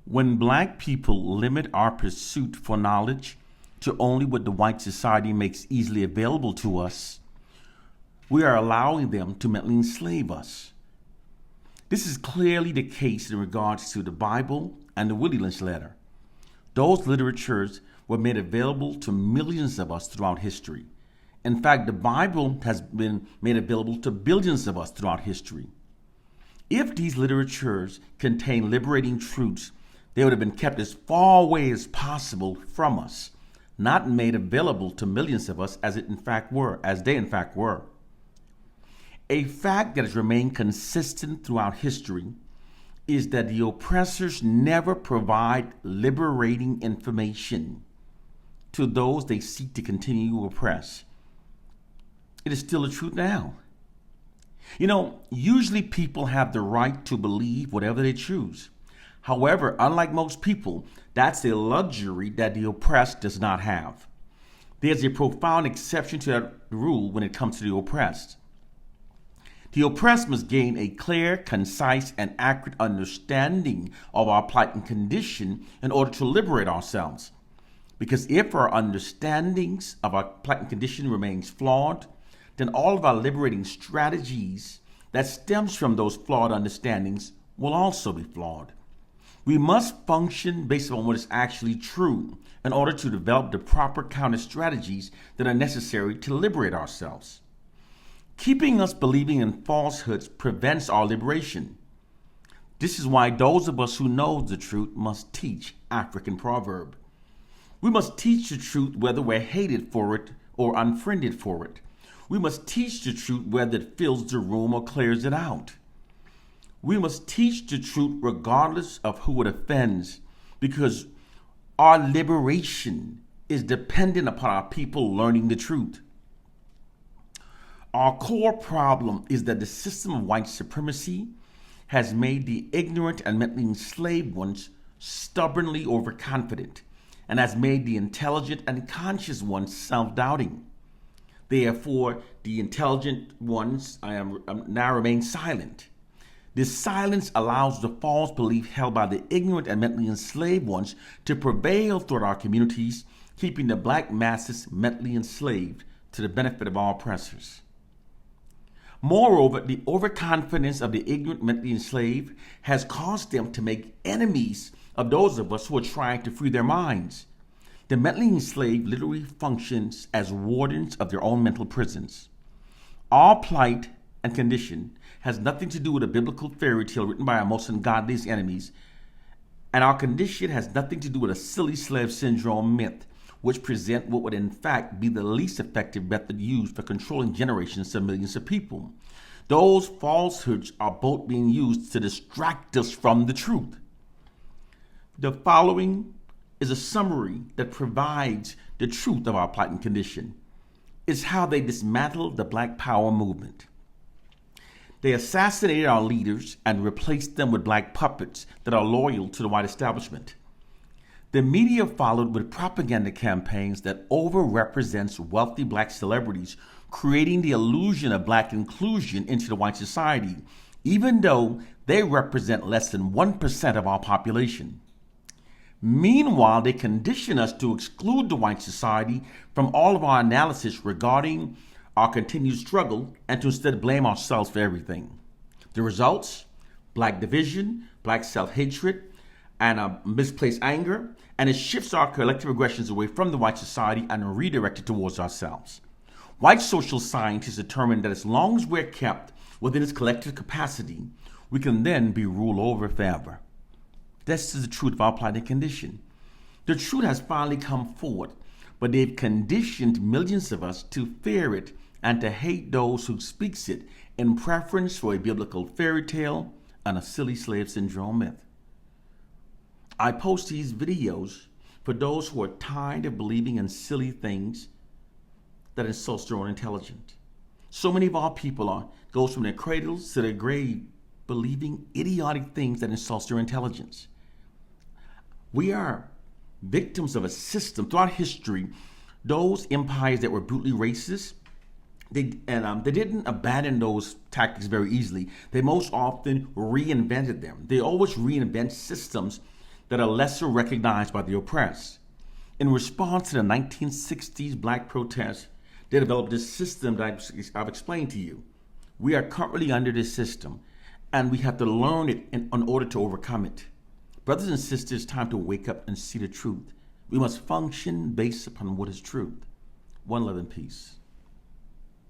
When black people limit our pursuit for knowledge to only what the white society makes easily available to us, we are allowing them to mentally enslave us. This is clearly the case in regards to the Bible and the Willie Lynch letter. Those literatures were made available to millions of us throughout history. In fact, the Bible has been made available to billions of us throughout history. If these literatures contain liberating truths, they would have been kept as far away as possible from us, not made available to millions of us as they in fact were. A fact that has remained consistent throughout history is that the oppressors never provide liberating information to those they seek to continue to oppress. It is still the truth now. Usually people have the right to believe whatever they choose. However, unlike most people, that's a luxury that the oppressed does not have. There's a profound exception to that rule when it comes to the oppressed. The oppressed must gain a clear, concise, and accurate understanding of our plight and condition in order to liberate ourselves. Because if our understandings of our plight and condition remains flawed, then all of our liberating strategies that stems from those flawed understandings will also be flawed. We must function based on what is actually true in order to develop the proper counter strategies that are necessary to liberate ourselves. Keeping us believing in falsehoods prevents our liberation. This is why those of us who know the truth must teach African proverb. We must teach the truth whether we're hated for it or unfriended for it. We must teach the truth whether it fills the room or clears it out. We must teach the truth regardless of who it offends, because our liberation is dependent upon our people learning the truth. Our core problem is that the system of white supremacy has made the ignorant and mentally enslaved ones stubbornly overconfident and has made the intelligent and conscious ones self-doubting. Therefore, the intelligent ones now remain silent. This silence allows the false belief held by the ignorant and mentally enslaved ones to prevail throughout our communities, keeping the black masses mentally enslaved to the benefit of our oppressors. Moreover, the overconfidence of the ignorant mentally enslaved has caused them to make enemies of those of us who are trying to free their minds. The mentally enslaved literally functions as wardens of their own mental prisons. Our plight and condition has nothing to do with a biblical fairy tale written by our most ungodliest enemies, and our condition has nothing to do with a silly slave syndrome myth, which present what would in fact be the least effective method used for controlling generations of millions of people. Those falsehoods are both being used to distract us from the truth. The following is a summary that provides the truth of our plight and condition. It's how they dismantled the Black Power movement. They assassinated our leaders and replaced them with black puppets that are loyal to the white establishment. The media followed with propaganda campaigns that overrepresents wealthy black celebrities, creating the illusion of black inclusion into the white society, even though they represent less than 1% of our population. Meanwhile, they condition us to exclude the white society from all of our analysis regarding our continued struggle and to instead blame ourselves for everything. The results? Black division, black self-hatred, and misplaced anger, and it shifts our collective aggressions away from the white society and redirected towards ourselves. White social scientists determine that as long as we're kept within its collective capacity, we can then be ruled over forever. This is the truth of our plight and condition. The truth has finally come forward, but they've conditioned millions of us to fear it and to hate those who speaks it in preference for a biblical fairy tale and a silly slave syndrome myth. I post these videos for those who are tired of believing in silly things that insults their own intelligence. So many of our people goes from their cradles to their grave believing idiotic things that insults their intelligence. We are victims of a system throughout history. Those empires that were brutally racist, they didn't abandon those tactics very easily. They most often reinvented them. They always reinvent systems that are lesser recognized by the oppressed. In response to the 1960s black protests, they developed this system that I've explained to you. We are currently under this system, and we have to learn it in order to overcome it. Brothers and sisters, time to wake up and see the truth. We must function based upon what is truth. One love and peace.